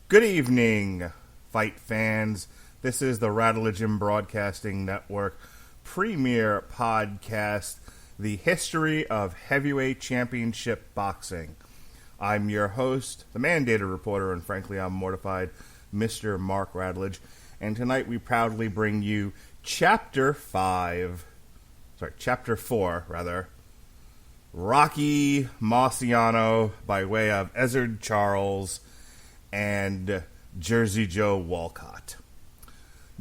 Good evening, fight fans. This is the Radulich Broadcasting Network premier podcast, The History of Heavyweight Championship Boxing. I'm your host, the mandated reporter, and frankly I'm mortified, Mr. Mark Radulich. And tonight we proudly bring you Chapter 4, Rocky Marciano by way of Ezzard Charles and Jersey Joe Walcott.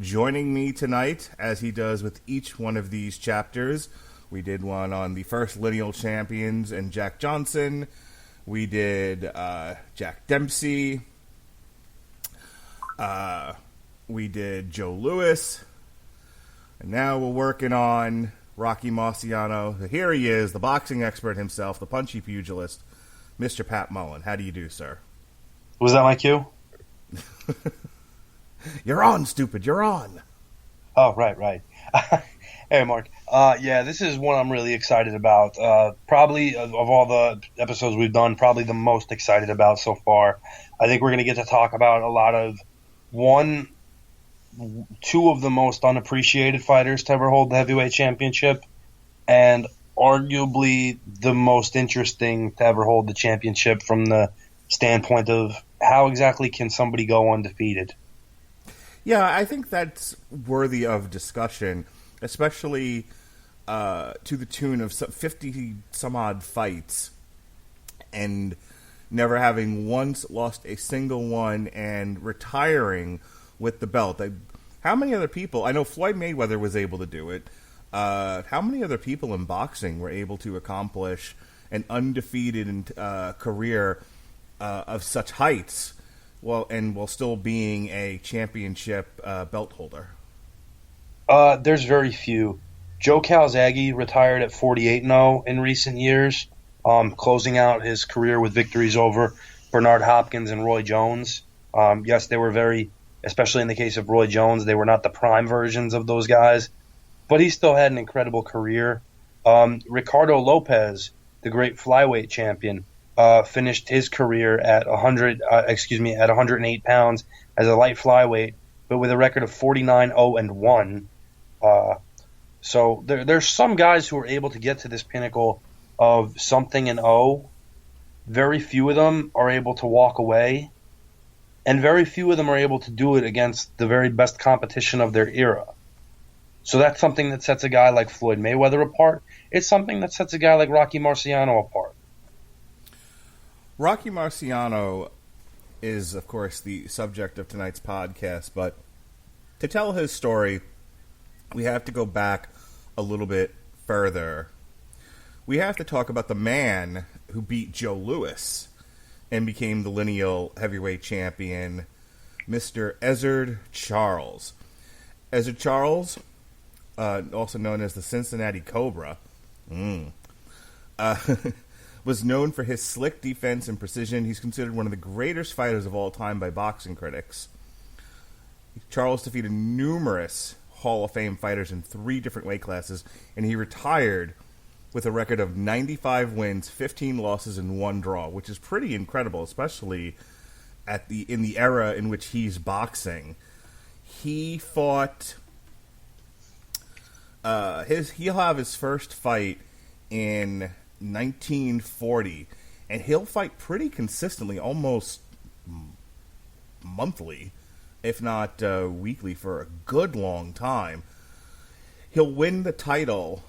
Joining me tonight, as he does with each one of these chapters, we did one on the first lineal champions and Jack Johnson. We did Jack Dempsey. We did Joe Louis. And now we're working on Rocky Marciano. Here he is, the boxing expert himself, the punchy pugilist, Mr. Pat Mullin. How do you do, sir? Was that my cue? You're on, stupid. You're on. Oh, right. Hey, Mark. This is one I'm really excited about. Probably of all the episodes we've done, probably the most excited about so far. I think we're going to get to talk about a lot of two of the most unappreciated fighters to ever hold the heavyweight championship, and arguably the most interesting to ever hold the championship from the standpoint of how exactly can somebody go undefeated. Yeah, I think that's worthy of discussion, especially to the tune of 50-some-odd fights and never having once lost a single one and retiring with the belt. How many other people, I know Floyd Mayweather was able to do it, how many other people in boxing were able to accomplish an undefeated career of such heights, while still being a championship belt holder? There's very few. Joe Calzaghe retired at 48-0 in recent years, closing out his career with victories over Bernard Hopkins and Roy Jones. Yes, they were very, especially in the case of Roy Jones, they were not the prime versions of those guys, but he still had an incredible career. Ricardo Lopez, the great flyweight champion, finished his career at 108 pounds as a light flyweight, but with a record of 49-0-1. So there's some guys who are able to get to this pinnacle of something and O. Very few of them are able to walk away, and very few of them are able to do it against the very best competition of their era. So that's something that sets a guy like Floyd Mayweather apart. It's something that sets a guy like Rocky Marciano apart. Rocky Marciano is, of course, the subject of tonight's podcast, but to tell his story, we have to go back a little bit further. We have to talk about the man who beat Joe Louis and became the lineal heavyweight champion, Mr. Ezzard Charles. Ezzard Charles, also known as the Cincinnati Cobra, was known for his slick defense and precision. He's considered one of the greatest fighters of all time by boxing critics. Charles defeated numerous Hall of Fame fighters in 3 different weight classes, and he retired with a record of 95 wins, 15 losses, and 1 draw, which is pretty incredible, especially in the era in which he's boxing. He fought. He'll have his first fight in 1940, and he'll fight pretty consistently, almost monthly, if not weekly, for a good long time. He'll win the title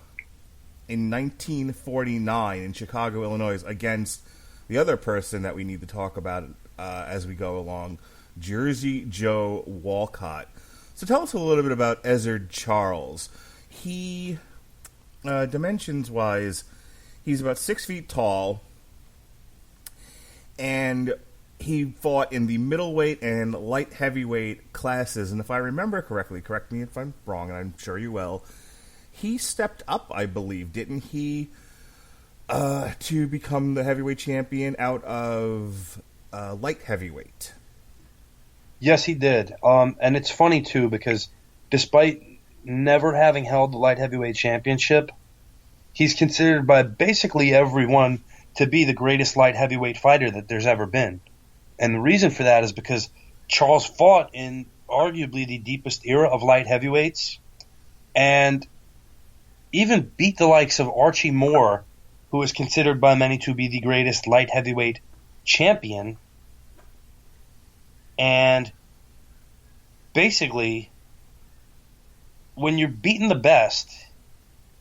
in 1949 in Chicago, Illinois, against the other person that we need to talk about as we go along, Jersey Joe Walcott. So tell us a little bit about Ezzard Charles. He, dimensions-wise, he's about 6 feet tall, and he fought in the middleweight and light heavyweight classes. And if I remember correctly, correct me if I'm wrong, and I'm sure you will, he stepped up, I believe, didn't he, to become the heavyweight champion out of light heavyweight? Yes, he did. And it's funny, too, because despite never having held the light heavyweight championship, he's considered by basically everyone to be the greatest light heavyweight fighter that there's ever been. And the reason for that is because Charles fought in arguably the deepest era of light heavyweights and even beat the likes of Archie Moore, who is considered by many to be the greatest light heavyweight champion. And basically, when you're beating the best,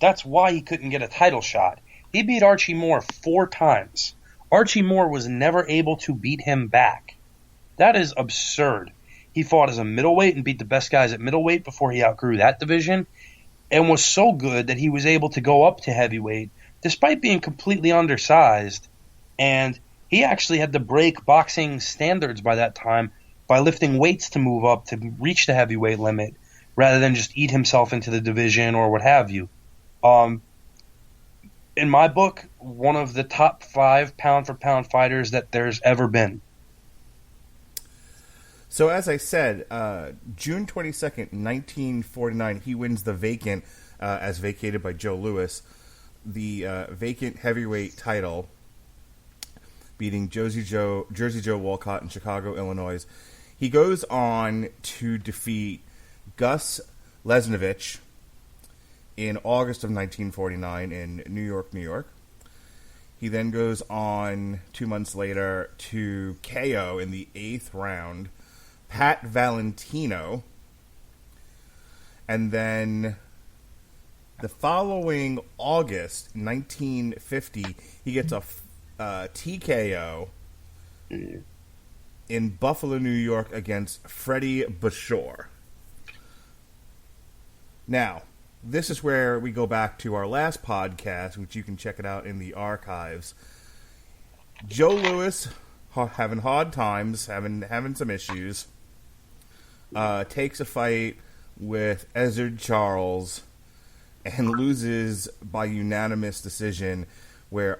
that's why he couldn't get a title shot. He beat Archie Moore 4 times. Archie Moore was never able to beat him back. That is absurd. He fought as a middleweight and beat the best guys at middleweight before he outgrew that division, and was so good that he was able to go up to heavyweight despite being completely undersized. And he actually had to break boxing standards by that time by lifting weights to move up to reach the heavyweight limit rather than just eat himself into the division or what have you. In my book, one of the top 5 pound-for-pound fighters that there's ever been. So as I said, June 22nd, 1949, he wins the vacant, as vacated by Joe Louis, the vacant heavyweight title, beating Jersey Joe Walcott in Chicago, Illinois. He goes on to defeat Gus Lesnovich in August of 1949 in New York, New York. He then goes on 2 months later to KO in the 8th round Pat Valentino. And then the following August, 1950, he gets a TKO in Buffalo, New York against Freddie Bashor. Now, this is where we go back to our last podcast, which you can check it out in the archives. Joe Louis, having hard times, having some issues, takes a fight with Ezzard Charles and loses by unanimous decision, where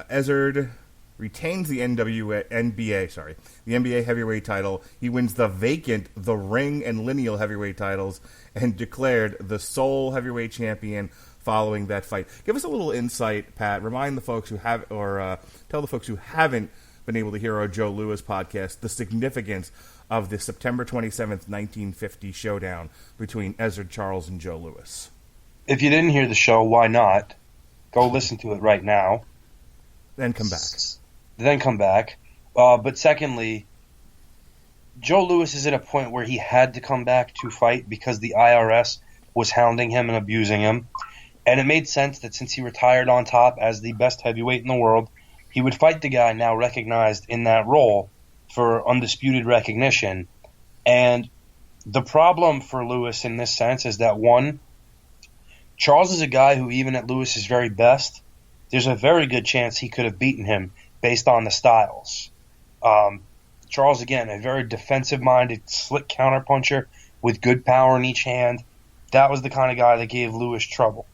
Ezzard retains the NBA heavyweight title. He wins the vacant, the ring, and lineal heavyweight titles, and declared the sole heavyweight champion following that fight. Give us a little insight, Pat. Remind the folks who have, or tell the folks who haven't been able to hear our Joe Louis podcast, the significance of the September 27th, 1950 showdown between Ezzard Charles and Joe Louis. If you didn't hear the show, why not? Go listen to it right now. Then come back. But secondly, Joe Louis is at a point where he had to come back to fight because the IRS was hounding him and abusing him. And it made sense that since he retired on top as the best heavyweight in the world, he would fight the guy now recognized in that role for undisputed recognition. And the problem for Louis in this sense is that, one, Charles is a guy who, even at Louis's very best, there's a very good chance he could have beaten him based on the styles. Charles, again, a very defensive-minded, slick counterpuncher with good power in each hand. That was the kind of guy that gave Louis trouble.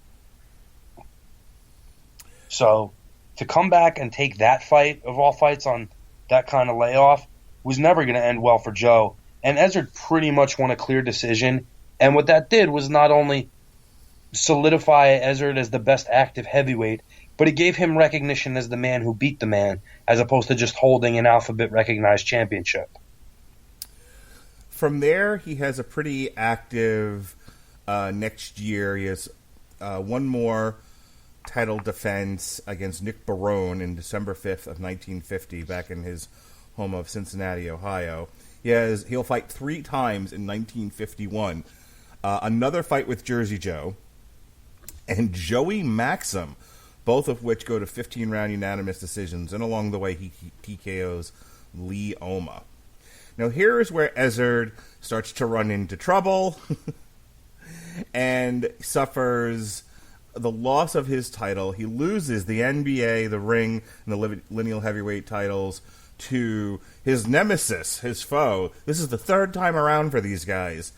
So to come back and take that fight, of all fights, on that kind of layoff was never going to end well for Joe. And Ezzard pretty much won a clear decision. And what that did was not only solidify Ezzard as the best active heavyweight, but it gave him recognition as the man who beat the man, as opposed to just holding an alphabet-recognized championship. From there, he has a pretty active next year. He has one more title defense against Nick Barone in December 5th of 1950, back in his home of Cincinnati, Ohio. He'll fight 3 times in 1951. Another fight with Jersey Joe and Joey Maxim, both of which go to 15-round unanimous decisions, and along the way he TKOs Lee Oma. Now here is where Ezzard starts to run into trouble and suffers the loss of his title. He loses the NBA, the ring, and the lineal heavyweight titles to his nemesis, his foe. This is the 3rd time around for these guys.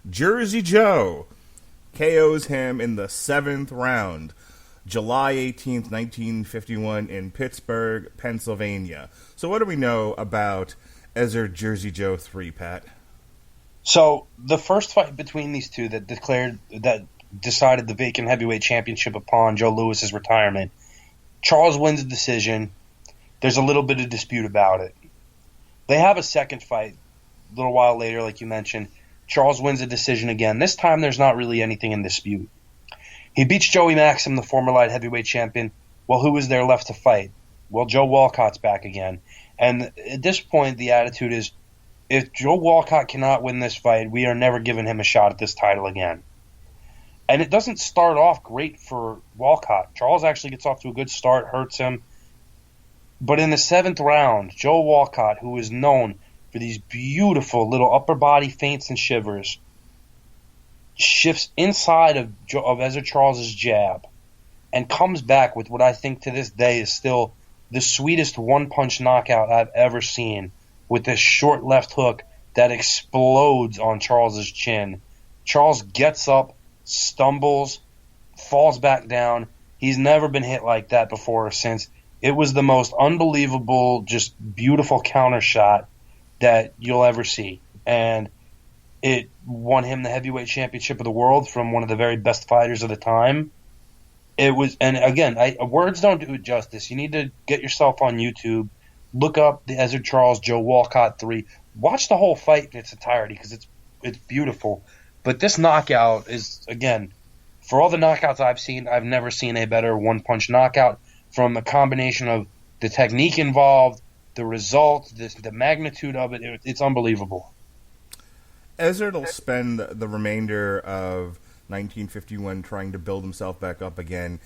Jersey Joe KOs him in the 7th round, July 18th, 1951, in Pittsburgh, Pennsylvania. So what do we know about Ezzard Jersey Joe 3, Pat? So the first fight between these two that decided the vacant heavyweight championship upon Joe Louis's retirement, Charles wins the decision. There's a little bit of dispute about it. They have a second fight little while later, like you mentioned, Charles wins a decision again. This time there's not really anything in dispute. He beats Joey Maxim, the former light heavyweight champion. Well, who is there left to fight? Well, Joe Walcott's back again. And at this point, the attitude is, if Joe Walcott cannot win this fight, we are never giving him a shot at this title again. And it doesn't start off great for Walcott. Charles actually gets off to a good start, hurts him. But in the 7th round, Joe Walcott, who is known for these beautiful little upper body feints and shivers, shifts inside of Ezzard Charles' jab and comes back with what I think to this day is still the sweetest one-punch knockout I've ever seen, with this short left hook that explodes on Charles' chin. Charles gets up, stumbles, falls back down. He's never been hit like that before or since. It was the most unbelievable, just beautiful counter shot that you'll ever see. And it won him the heavyweight championship of the world from one of the very best fighters of the time. It was, and again, words don't do it justice. You need to get yourself on YouTube, look up the Ezzard Charles Joe Walcott 3, watch the whole fight in its entirety because it's beautiful. But this knockout is, again, for all the knockouts I've seen, I've never seen a better one-punch knockout from a combination of the technique involved, the result, the magnitude of it. It's unbelievable. Ezzard will spend the remainder of 1951 trying to build himself back up again.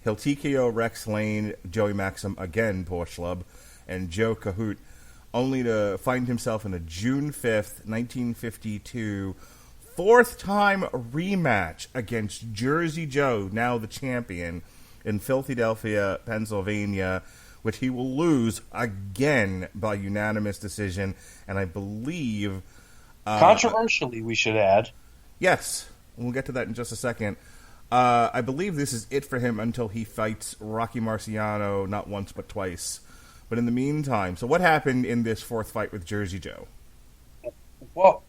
He'll TKO Rex Lane, Joey Maxim again, poor schlub, and Joe Cahoot, only to find himself in a June 5th, 1952, fourth-time rematch against Jersey Joe, now the champion, in Philadelphia, Pennsylvania, which he will lose again by unanimous decision, and I believe... controversially, we should add. Yes, we'll get to that in just a second. I believe this is it for him until he fights Rocky Marciano, not once but twice. But in the meantime, so what happened in this fourth fight with Jersey Joe? Well,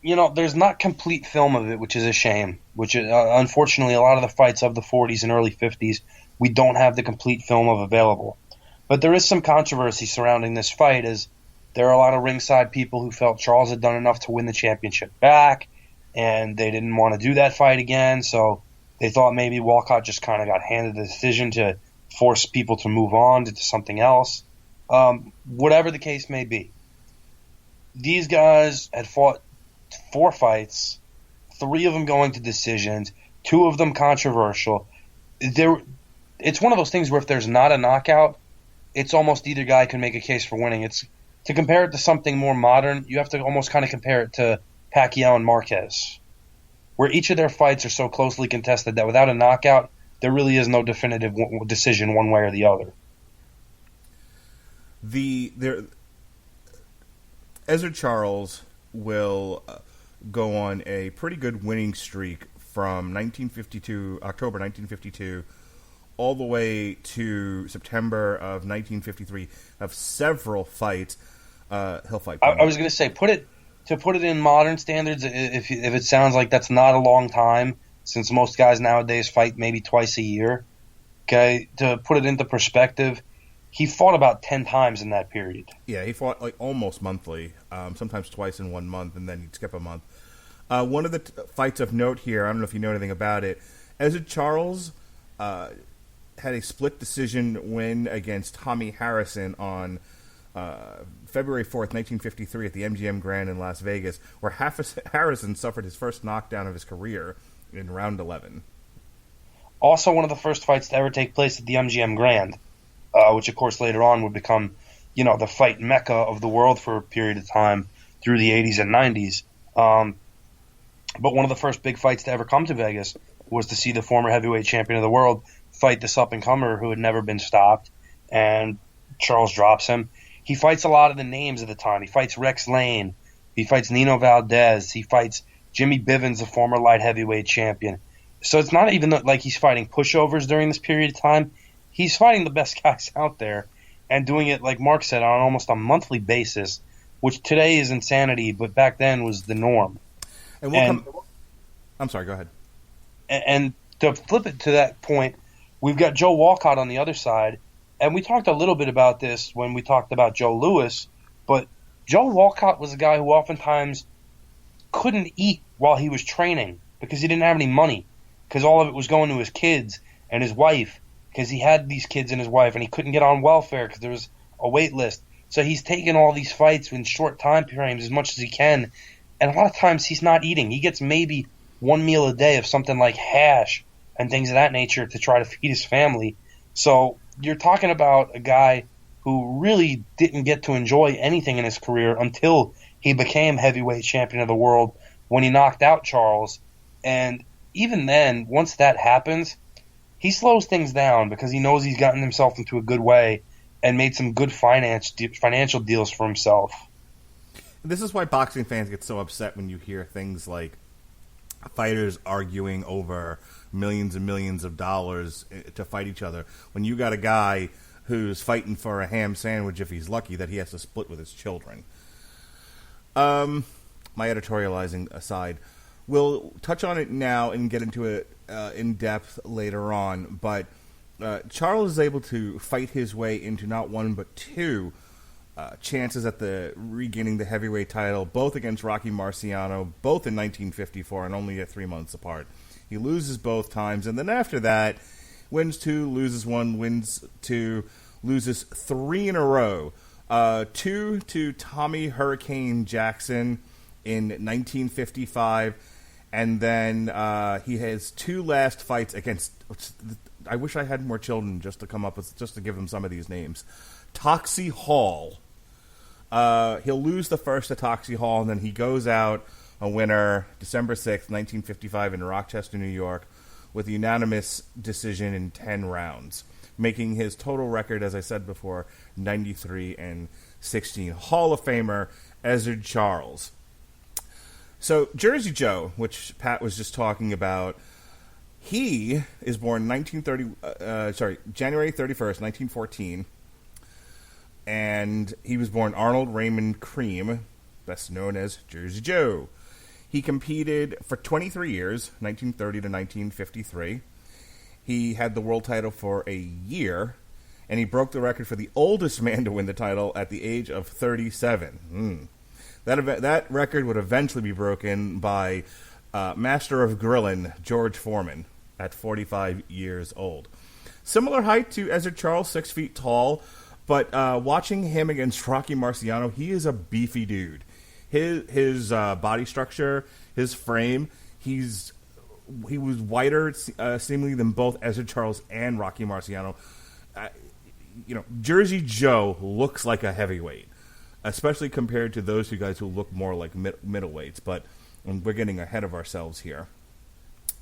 there's not complete film of it, which is a shame. Which is, unfortunately, a lot of the fights of the 40s and early 50s, we don't have the complete film of available. But there is some controversy surrounding this fight, as there are a lot of ringside people who felt Charles had done enough to win the championship back, and they didn't want to do that fight again, so they thought maybe Walcott just kind of got handed the decision to force people to move on to something else. Whatever the case may be, these guys had fought 4 fights, 3 of them going to decisions, 2 of them controversial. It's one of those things where if there's not a knockout, it's almost either guy can make a case for winning. To compare it to something more modern, you have to almost kind of compare it to Pacquiao and Marquez, where each of their fights are so closely contested that without a knockout, there really is no definitive decision one way or the other. Ezzard Charles will go on a pretty good winning streak from October 1952, all the way to September of 1953, of several fights. He'll fight. I was going to say, put it in modern standards, if it sounds like that's not a long time, since most guys nowadays fight maybe twice a year. Okay, to put it into perspective, he fought about 10 times in that period. Yeah, he fought like almost monthly, sometimes twice in 1 month, and then he'd skip a month. One of the fights of note here, I don't know if you know anything about it, Ezzard Charles had a split decision win against Tommy Harrison on February 4th, 1953 at the MGM Grand in Las Vegas, where Harrison suffered his first knockdown of his career in round 11. Also one of the first fights to ever take place at the MGM Grand, which of course later on would become, the fight mecca of the world for a period of time through the 80s and 90s. But one of the first big fights to ever come to Vegas was to see the former heavyweight champion of the world fight this up-and-comer who had never been stopped, and Charles drops him. He fights a lot of the names of the time. He fights Rex Lane. He fights Nino Valdez. He fights Jimmy Bivens, the former light heavyweight champion. So it's not even like he's fighting pushovers during this period of time. He's fighting the best guys out there and doing it, like Mark said, on almost a monthly basis, which today is insanity, but back then was the norm. I'm sorry, go ahead. And to flip it to that point, we've got Joe Walcott on the other side, and we talked a little bit about this when we talked about Joe Louis, but Joe Walcott was a guy who oftentimes couldn't eat while he was training because he didn't have any money, because all of it was going to his kids and his wife, because he had these kids and his wife, and he couldn't get on welfare because there was a wait list. So he's taking all these fights in short time frames as much as he can, and a lot of times he's not eating. He gets maybe one meal a day of something like hash and things of that nature to try to feed his family. So you're talking about a guy who really didn't get to enjoy anything in his career until he became heavyweight champion of the world when he knocked out Charles. And even then, once that happens, he slows things down because he knows he's gotten himself into a good way and made some good financial deals for himself. This is why boxing fans get so upset when you hear things like fighters arguing over millions and millions of dollars to fight each other, when you got a guy who's fighting for a ham sandwich, if he's lucky, that he has to split with his children. My editorializing aside, we'll touch on it now and get into it in depth later on, but Charles is able to fight his way into not one but two chances at regaining the heavyweight title, both against Rocky Marciano, both in 1954 and only at 3 months apart. He loses both times, and then after that, wins two, loses one, wins two, loses three in a row. Two to Tommy Hurricane Jackson in 1955, and then he has two last fights against. I wish I had more children just to give them some of these names. Toxie Hall. He'll lose the first to Toxie Hall, and then he goes out a winner December 6th, 1955 in Rochester, New York, with a unanimous decision in 10 rounds, making his total record, as I said before, 93-16. Hall of Famer Ezzard Charles. So Jersey Joe, which Pat was just talking about, he is born January 31st, 1914, and he was born Arnold Raymond Cream, best known as Jersey Joe. He competed for 23 years, 1930 to 1953. He had the world title for a year, and he broke the record for the oldest man to win the title at the age of 37. That record would eventually be broken by Master of Grillin' George Foreman at 45 years old. Similar height to Ezzard Charles, 6 feet tall, but watching him against Rocky Marciano, he is a beefy dude. His body structure, his frame, he was wider seemingly than both Ezzard Charles and Rocky Marciano. Jersey Joe looks like a heavyweight, especially compared to those two guys who look more like middleweights, but we're getting ahead of ourselves here.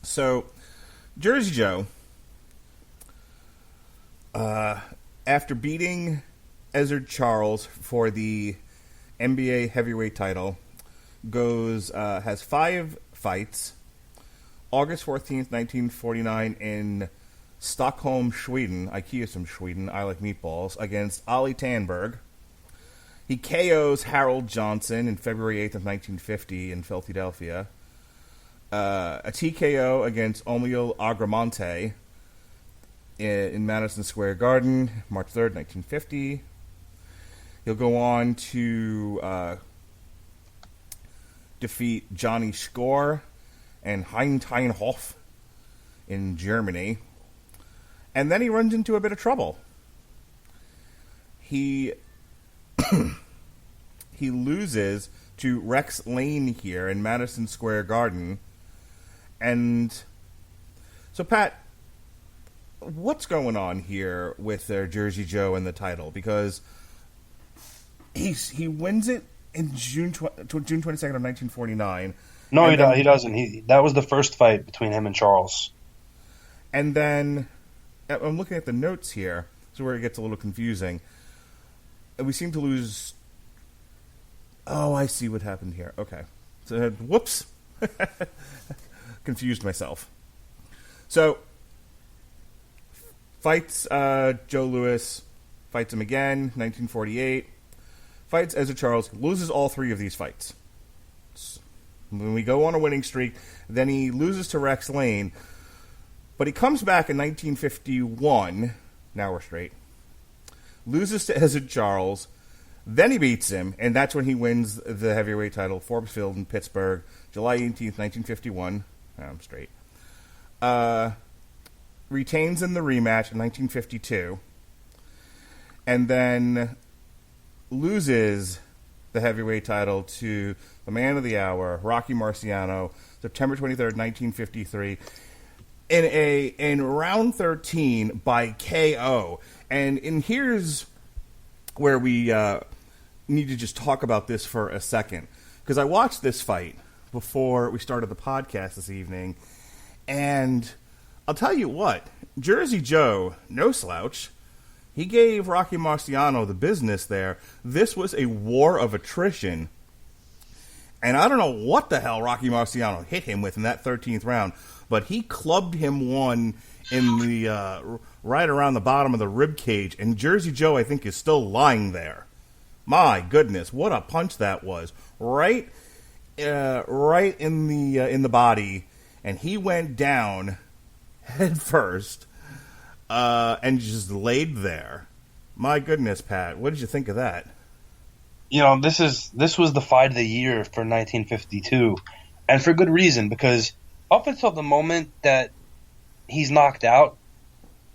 So, Jersey Joe, after beating Ezzard Charles for the NBA heavyweight title, has 5 fights. August 14th, 1949 in Stockholm, Sweden. IKEA's from Sweden. I like meatballs. Against Ollie Tanberg. He KOs Harold Johnson in February 8th of 1950 in Philadelphia. A TKO against Omil Agramonte in Madison Square Garden, March 3rd, 1950. He'll go on to defeat Johnny Skor and Heinz Teinhoff in Germany. And then he runs into a bit of trouble. He loses to Rex Lane here in Madison Square Garden. And so, Pat, what's going on here with their Jersey Joe and the title? Because he wins it in June 22nd of 1949. No, he doesn't. That was the first fight between him and Charles. And then I'm looking at the notes here, so where it gets a little confusing. We seem to lose. Oh, I see what happened here. Okay, so whoops, confused myself. So fights Joe Louis, fights him again, 1948. Fights Ezzard Charles, loses all 3 of these fights. When we go on a winning streak, then he loses to Rex Lane, but he comes back in 1951, now we're straight, loses to Ezzard Charles, Then he beats him, and that's when he wins the heavyweight title, Forbes Field in Pittsburgh, July 18th, 1951. I'm straight. Retains in the rematch in 1952, and then loses the heavyweight title to the man of the hour, Rocky Marciano, September 23rd, 1953, in round 13 by KO. And here's where we need to just talk about this for a second, because I watched this fight before we started the podcast this evening, and I'll tell you what, Jersey Joe, no slouch, he gave Rocky Marciano the business there. This was a war of attrition, and I don't know what the hell Rocky Marciano hit him with in that 13th round, but he clubbed him one in the right around the bottom of the rib cage, and Jersey Joe, I think, is still lying there. My goodness, what a punch that was! Right in the body, and he went down head first and just laid there. My goodness, Pat, what did you think of that? This was the fight of the year for 1952, and for good reason, because up until the moment that he's knocked out,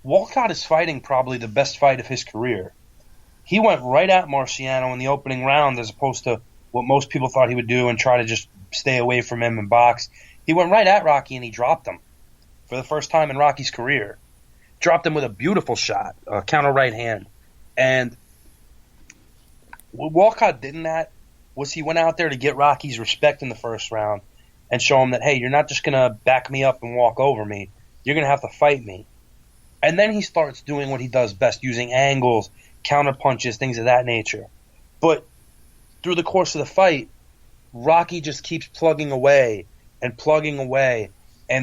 Walcott is fighting probably the best fight of his career. He went right at Marciano in the opening round as opposed to what most people thought he would do and try to just stay away from him and box. He went right at Rocky and he dropped him for the first time in Rocky's career. Dropped him with a beautiful shot, a counter right hand. And what Walcott did in that was he went out there to get Rocky's respect in the first round and show him that, hey, you're not just going to back me up and walk over me. You're going to have to fight me. And then he starts doing what he does best, using angles, counter punches, things of that nature. But through the course of the fight, Rocky just keeps plugging away and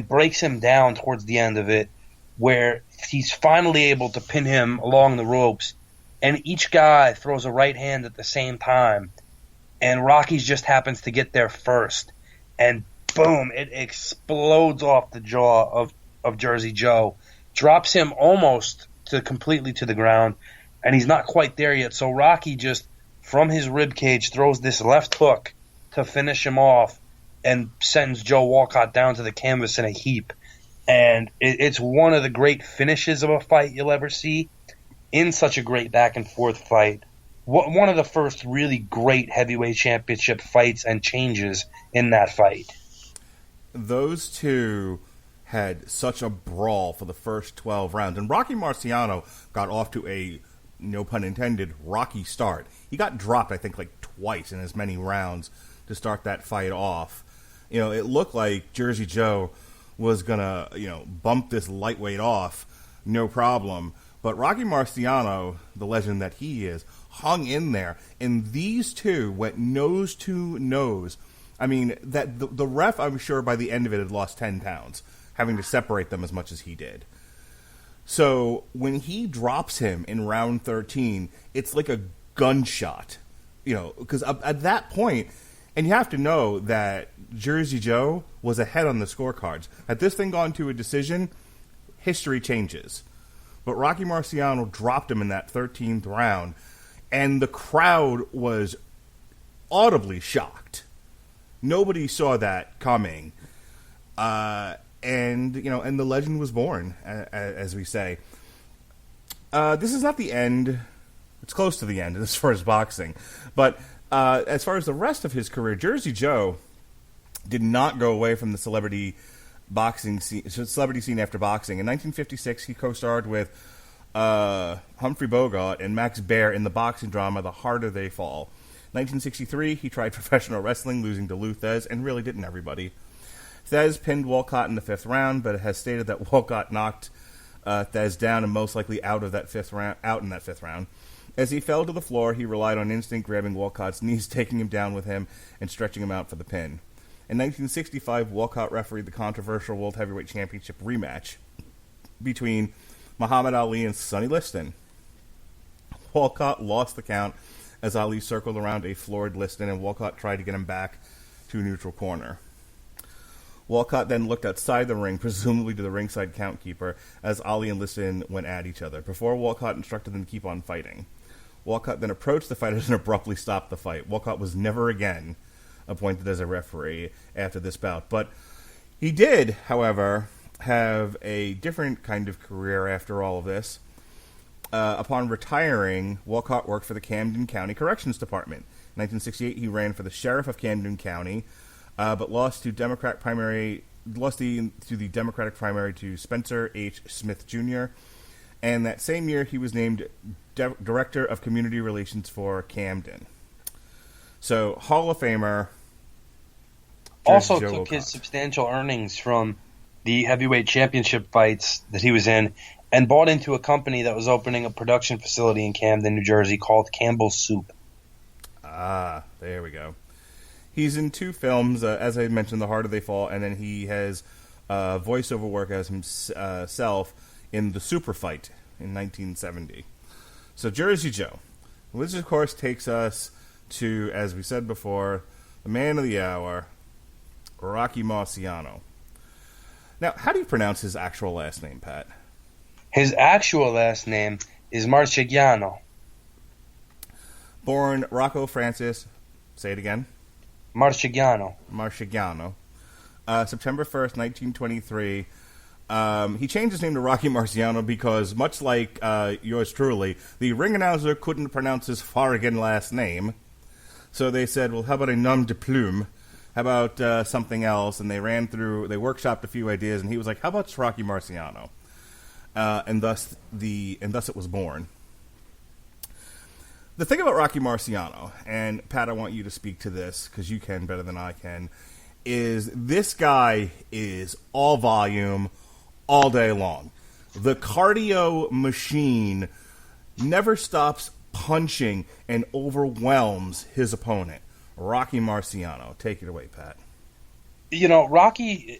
breaks him down towards the end of it, where he's finally able to pin him along the ropes. And each guy throws a right hand at the same time. And Rocky's just happens to get there first. And boom, it explodes off the jaw of Jersey Joe. Drops him almost completely to the ground. And he's not quite there yet. So Rocky just, from his ribcage, throws this left hook to finish him off and sends Joe Walcott down to the canvas in a heap. And it's one of the great finishes of a fight you'll ever see in such a great back-and-forth fight. One of the first really great heavyweight championship fights and changes in that fight. Those two had such a brawl for the first 12 rounds. And Rocky Marciano got off to a, no pun intended, rocky start. He got dropped, I think, like twice in as many rounds to start that fight off. It looked like Jersey Joe was going to, bump this lightweight off, no problem. But Rocky Marciano, the legend that he is, hung in there. And these two went nose to nose. I mean, that the ref, I'm sure, by the end of it had lost 10 pounds, having to separate them as much as he did. So when he drops him in round 13, it's like a gunshot. Because at that point, and you have to know that Jersey Joe was ahead on the scorecards. Had this thing gone to a decision, history changes. But Rocky Marciano dropped him in that 13th round, and the crowd was audibly shocked. Nobody saw that coming. And the legend was born, as we say. This is not the end. It's close to the end as far as boxing. But as far as the rest of his career, Jersey Joe did not go away from the celebrity scene after boxing. In 1956, he co-starred with Humphrey Bogart and Max Baer in the boxing drama The Harder They Fall. 1963, he tried professional wrestling, losing to Lou Thez, and really didn't everybody. Thez pinned Walcott in the 5th round, but has stated that Walcott knocked Thez down and most likely out in that 5th round. As he fell to the floor, he relied on instinct, grabbing Walcott's knees, taking him down with him, and stretching him out for the pin. In 1965, Walcott refereed the controversial World Heavyweight Championship rematch between Muhammad Ali and Sonny Liston. Walcott lost the count as Ali circled around a floored Liston, and Walcott tried to get him back to a neutral corner. Walcott then looked outside the ring, presumably to the ringside count keeper, as Ali and Liston went at each other, before Walcott instructed them to keep on fighting. Walcott then approached the fighters and abruptly stopped the fight. Walcott was never again appointed as a referee after this bout. But he did, however, have a different kind of career after all of this. Upon retiring, Walcott worked for the Camden County Corrections Department. In 1968, he ran for the sheriff of Camden County, but lost to the Democratic primary to Spencer H. Smith Jr., and that same year he was named Director of Community Relations for Camden. So, Hall of Famer. Also Joe took Walcott. his substantial earnings from the heavyweight championship fights that he was in and bought into a company that was opening a production facility in Camden, New Jersey called Campbell's Soup. Ah, there we go. He's in 2 films, as I mentioned, The Harder They Fall, and then he has voiceover work as himself in The Super Fight in 1970. So Jersey Joe. Which, of course, takes us to, as we said before, the man of the hour, Rocky Marciano. Now, how do you pronounce his actual last name, Pat? His actual last name is Marciano. Born Rocco Francis, say it again. Marciano. September 1st, 1923. He changed his name to Rocky Marciano because, much like yours truly, the ring announcer couldn't pronounce his foreign last name. So they said, well, how about a nom de plume? How about something else? And they workshopped a few ideas, and he was like, how about Rocky Marciano? And thus it was born. The thing about Rocky Marciano, and Pat, I want you to speak to this because you can better than I can, is this guy is all volume all day long. The cardio machine never stops punching and overwhelms his opponent. Rocky Marciano. Take it away, Pat. You know, Rocky,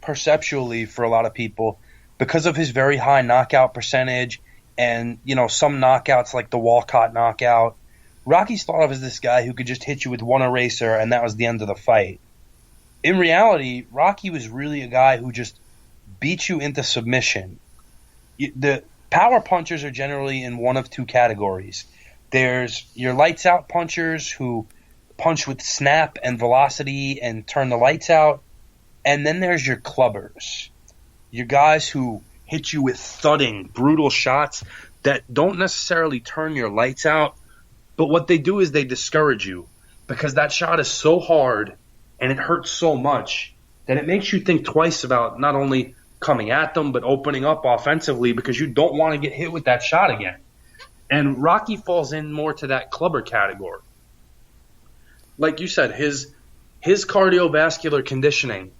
perceptually for a lot of people, because of his very high knockout percentage and, you know, some knockouts like the Walcott knockout, Rocky's thought of as this guy who could just hit you with one eraser and that was the end of the fight. In reality, Rocky was really a guy who just beat you into submission. The power punchers are generally in one of 2 categories. There's your lights-out punchers who punch with snap and velocity and turn the lights out, and then there's your clubbers. Your guys who hit you with thudding, brutal shots that don't necessarily turn your lights out, but what they do is they discourage you because that shot is so hard and it hurts so much that it makes you think twice about not only coming at them but opening up offensively because you don't want to get hit with that shot again. And Rocky falls in more to that clubber category. Like you said, his cardiovascular conditioning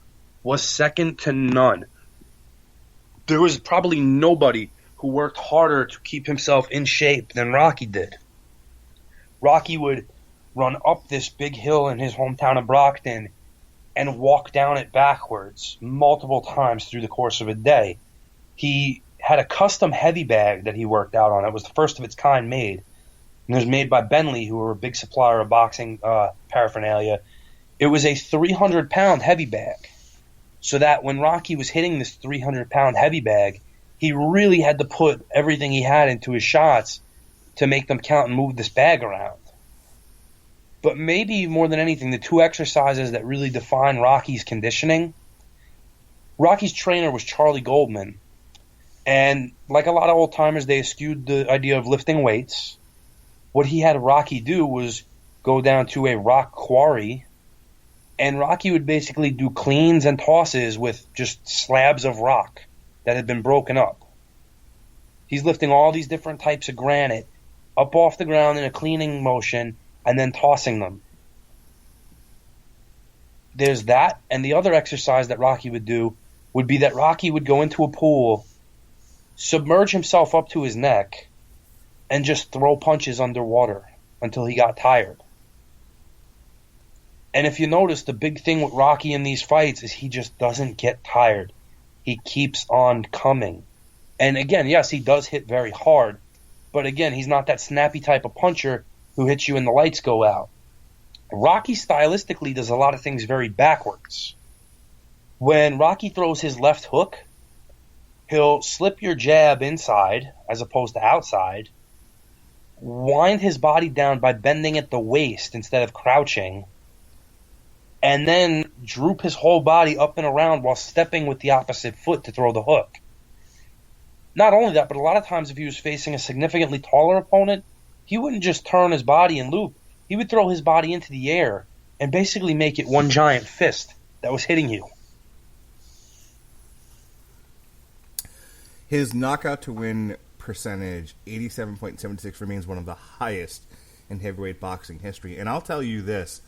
was second to none. There was probably nobody who worked harder to keep himself in shape than Rocky did. Rocky would run up this big hill in his hometown of Brockton and walk down it backwards multiple times through the course of a day. He had a custom heavy bag that he worked out on. It was the first of its kind made. And it was made by Bentley, who were a big supplier of boxing paraphernalia. It was a 300-pound heavy bag. So that when Rocky was hitting this 300-pound heavy bag, he really had to put everything he had into his shots to make them count and move this bag around. But maybe more than anything, the 2 exercises that really define Rocky's conditioning, Rocky's trainer was Charlie Goldman. And like a lot of old-timers, they eschewed the idea of lifting weights. What he had Rocky do was go down to a rock quarry, and Rocky would basically do cleans and tosses with just slabs of rock that had been broken up. He's lifting all these different types of granite up off the ground in a cleaning motion and then tossing them. There's that, and the other exercise that Rocky would do would be that Rocky would go into a pool, submerge himself up to his neck, and just throw punches underwater until he got tired. And if you notice, the big thing with Rocky in these fights is he just doesn't get tired. He keeps on coming. And again, yes, he does hit very hard, but again, he's not that snappy type of puncher who hits you and the lights go out. Rocky stylistically does a lot of things very backwards. When Rocky throws his left hook, he'll slip your jab inside as opposed to outside, wind his body down by bending at the waist instead of crouching, and then droop his whole body up and around while stepping with the opposite foot to throw the hook. Not only that, but a lot of times if he was facing a significantly taller opponent, he wouldn't just turn his body and loop. He would throw his body into the air and basically make it one giant fist that was hitting you. His knockout to win percentage, 87.76, remains one of the highest in heavyweight boxing history. And I'll tell you this,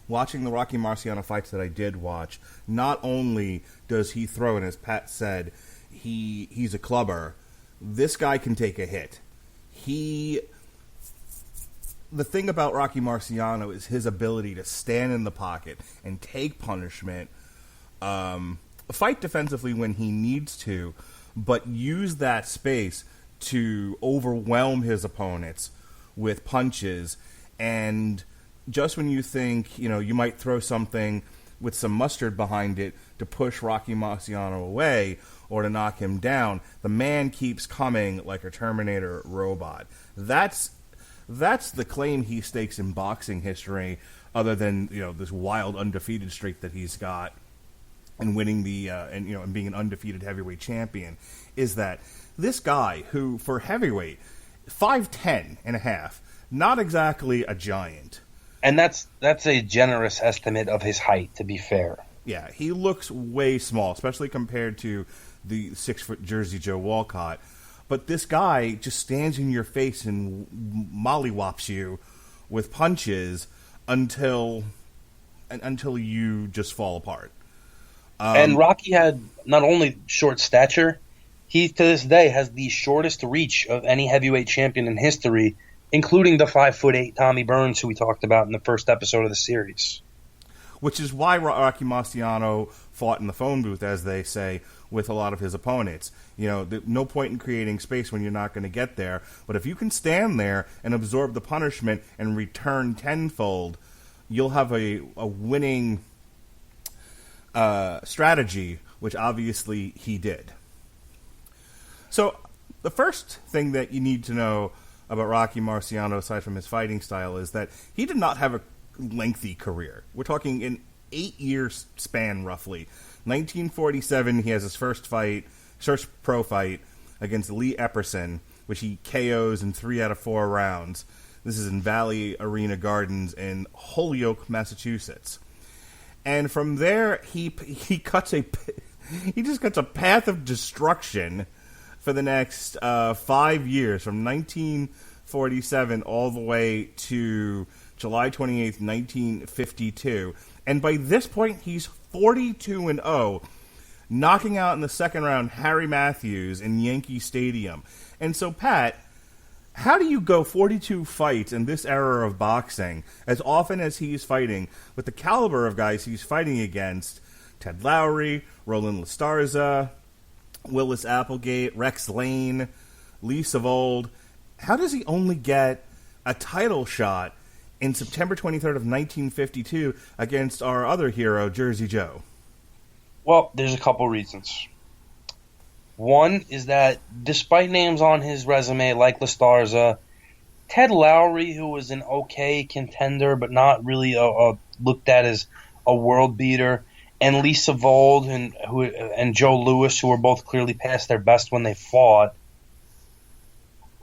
watching the Rocky Marciano fights that I did watch, not only does he throw, and as Pat said, he's a clubber, this guy can take a hit. The thing about Rocky Marciano is his ability to stand in the pocket and take punishment, fight defensively when he needs to, but use that space to overwhelm his opponents with punches. And just when you think, you might throw something with some mustard behind it to push Rocky Marciano away or to knock him down, the man keeps coming like a Terminator robot. That's the claim he stakes in boxing history, other than this wild undefeated streak that he's got and winning and being an undefeated heavyweight champion, is that this guy who, for heavyweight, 5'10" and a half, not exactly a giant. And that's a generous estimate of his height, to be fair. Yeah, he looks way small, especially compared to the 6-foot Jersey Joe Walcott. But this guy just stands in your face and mollywops you with punches until you just fall apart. And Rocky had not only short stature, he to this day has the shortest reach of any heavyweight champion in history, including the 5'8" Tommy Burns, who we talked about in the first episode of the series. Which is why Rocky Marciano fought in the phone booth, as they say, with a lot of his opponents. No point in creating space when you're not going to get there. But if you can stand there and absorb the punishment and return tenfold, you'll have a winning strategy, which obviously he did. So the first thing that you need to know about Rocky Marciano, aside from his fighting style, is that he did not have a lengthy career. We're talking an 8-year span, roughly. 1947, he has his first pro fight against Lee Epperson, which he KOs in 3 out of 4 rounds. This is in Valley Arena Gardens in Holyoke, Massachusetts. And from there, he cuts he just cuts a path of destruction for the next 5 years, from 1947 all the way to July 28th, 1952. And by this point, he's 42-0, knocking out in the second round Harry Matthews in Yankee Stadium. And so, Pat, how do you go 42 fights in this era of boxing, as often as he's fighting, with the caliber of guys he's fighting against? Ted Lowry, Roland Lastarza, Willis Applegate, Rex Lane, Lee Savold. How does he only get a title shot in September 23rd of 1952 against our other hero, Jersey Joe? Well, there's a couple reasons. One is that despite names on his resume like Lastarza, Ted Lowry, who was an okay contender but not really looked at as a world beater, and Lee Savold and Joe Louis, who were both clearly past their best when they fought,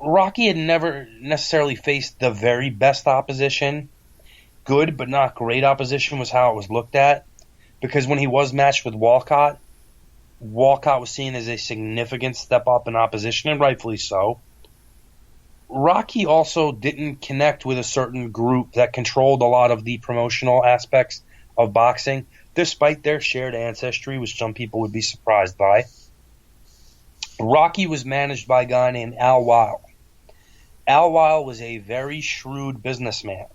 Rocky had never necessarily faced the very best opposition. Good but not great opposition was how it was looked at, because when he was matched with Walcott was seen as a significant step up in opposition, and rightfully so. Rocky also didn't connect with a certain group that controlled a lot of the promotional aspects of boxing, despite their shared ancestry, which some people would be surprised by. Rocky was managed by a guy named Al Weil. Al Weil was a very shrewd businessman.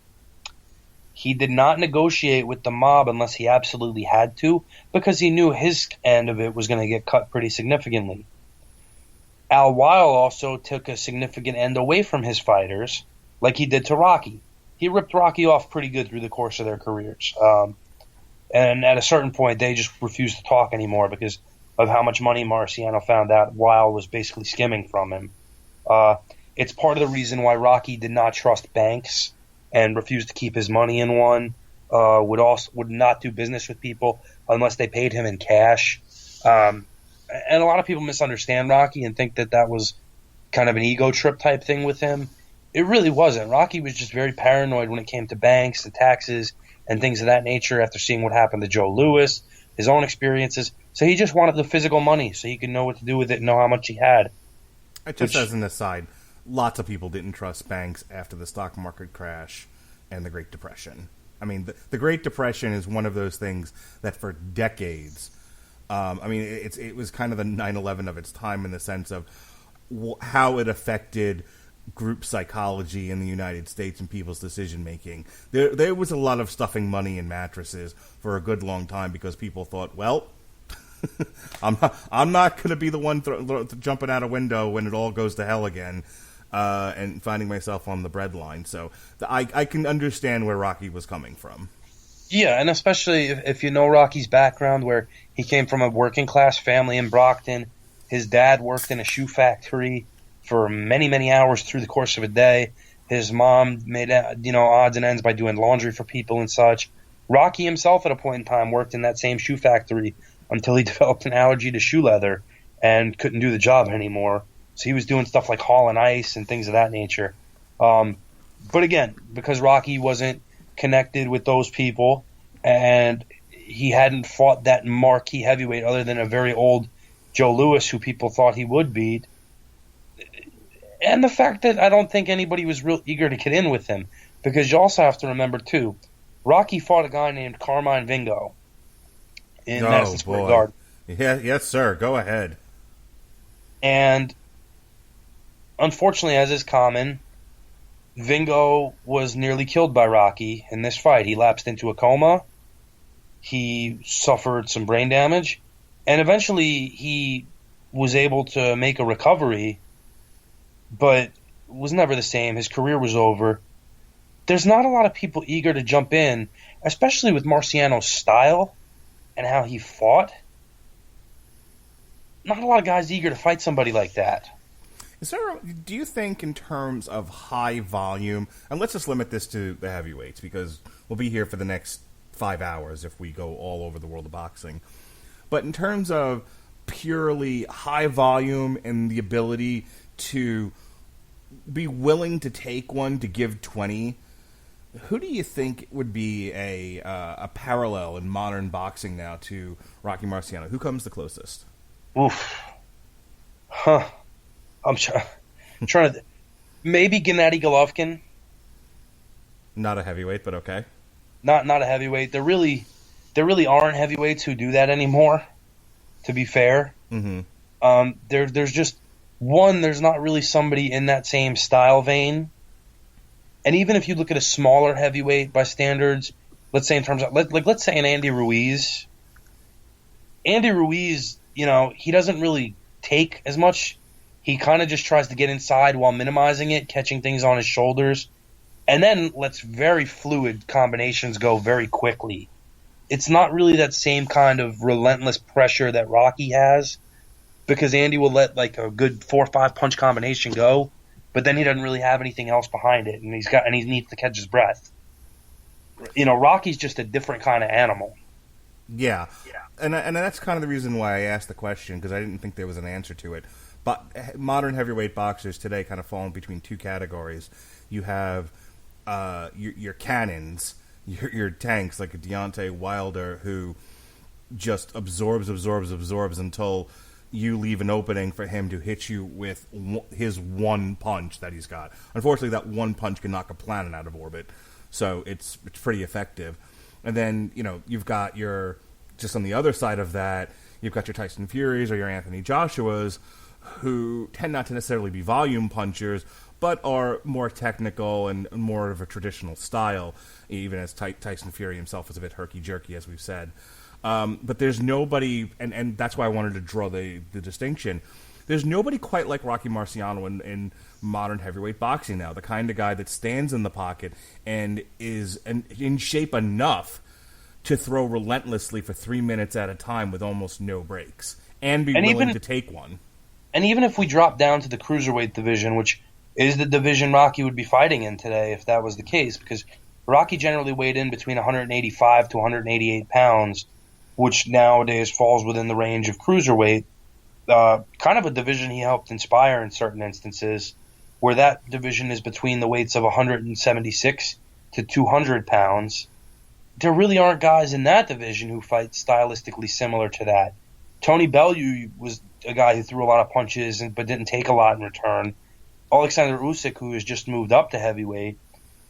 He did not negotiate with the mob unless he absolutely had to, because he knew his end of it was going to get cut pretty significantly. Al Weil also took a significant end away from his fighters, like he did to Rocky. He ripped Rocky off pretty good through the course of their careers. And at a certain point, they just refused to talk anymore because of how much money Marciano found out Weil was basically skimming from him. It's part of the reason why Rocky did not trust banks and refused to keep his money in one. Would not do business with people unless they paid him in cash. And a lot of people misunderstand Rocky and think that that was kind of an ego trip type thing with him. It really wasn't. Rocky was just very paranoid when it came to banks and taxes and things of that nature after seeing what happened to Joe Louis, his own experiences. So he just wanted the physical money so he could know what to do with it and know how much he had. Just as an aside, lots of people didn't trust banks after the stock market crash and the Great Depression. I mean, the Great Depression is one of those things that for decades, it was kind of the 9/11 of its time in the sense of how it affected group psychology in the United States and people's decision making. There was a lot of stuffing money in mattresses for a good long time because people thought, well, I'm not going to be the one jumping out a window when it all goes to hell again, and finding myself on the breadline. So I can understand where Rocky was coming from. Yeah, and especially if you know Rocky's background, where he came from a working class family in Brockton. His dad worked in a shoe factory for many, many hours through the course of a day. His mom made odds and ends by doing laundry for people and such. Rocky himself at a point in time worked in that same shoe factory until he developed an allergy to shoe leather and couldn't do the job anymore. So he was doing stuff like hauling ice and things of that nature. But again, because Rocky wasn't connected with those people and he hadn't fought that marquee heavyweight other than a very old Joe Louis, who people thought he would beat, and the fact that I don't think anybody was real eager to get in with him, because you also have to remember, too, Rocky fought a guy named Carmine Vingo in Madison Square Garden. Yeah, yes, sir. Go ahead. And unfortunately, as is common, Vingo was nearly killed by Rocky in this fight. He lapsed into a coma. He suffered some brain damage. And eventually he was able to make a recovery, but was never the same. His career was over. There's not a lot of people eager to jump in, especially with Marciano's style and how he fought. Not a lot of guys eager to fight somebody like that. Do you think in terms of high volume, and let's just limit this to the heavyweights because we'll be here for the next 5 hours if we go all over the world of boxing. But in terms of purely high volume and the ability to be willing to take one to give 20, who do you think would be a parallel in modern boxing now to Rocky Marciano? Who comes the closest? Oof. I'm trying to... Maybe Gennady Golovkin. Not a heavyweight, but okay. Not a heavyweight. There really aren't heavyweights who do that anymore, to be fair. Mm-hmm. There's just one, there's not really somebody in that same style vein. And even if you look at a smaller heavyweight by standards, let's say in terms of, let's say an Andy Ruiz. Andy Ruiz, he doesn't really take as much. He kind of just tries to get inside while minimizing it, catching things on his shoulders, and then lets very fluid combinations go very quickly. It's not really that same kind of relentless pressure that Rocky has, because Andy will let like a good 4 or 5 punch combination go, but then he doesn't really have anything else behind it, and he needs to catch his breath. Rocky's just a different kind of animal. Yeah. And that's kind of the reason why I asked the question, because I didn't think there was an answer to it. But modern heavyweight boxers today kind of fall in between two categories. You have your cannons, your tanks like a Deontay Wilder, who just absorbs until you leave an opening for him to hit you with his one punch that he's got. Unfortunately, that one punch can knock a planet out of orbit, so it's pretty effective. And then you've got just on the other side of that, you've got your Tyson Furies or your Anthony Joshuas, who tend not to necessarily be volume punchers, but are more technical and more of a traditional style, even as Tyson Fury himself is a bit herky-jerky, as we've said. But there's nobody, and that's why I wanted to draw the distinction. There's nobody quite like Rocky Marciano in modern heavyweight boxing now, the kind of guy that stands in the pocket and is in shape enough to throw relentlessly for 3 minutes at a time with almost no breaks, and willing to take one. And even if we drop down to the cruiserweight division, which is the division Rocky would be fighting in today if that was the case, because Rocky generally weighed in between 185 to 188 pounds, which nowadays falls within the range of cruiserweight, kind of a division he helped inspire in certain instances, where that division is between the weights of 176 to 200 pounds. There really aren't guys in that division who fight stylistically similar to that. Tony Bellew was a guy who threw a lot of punches but didn't take a lot in return. Alexander Usyk, who has just moved up to heavyweight,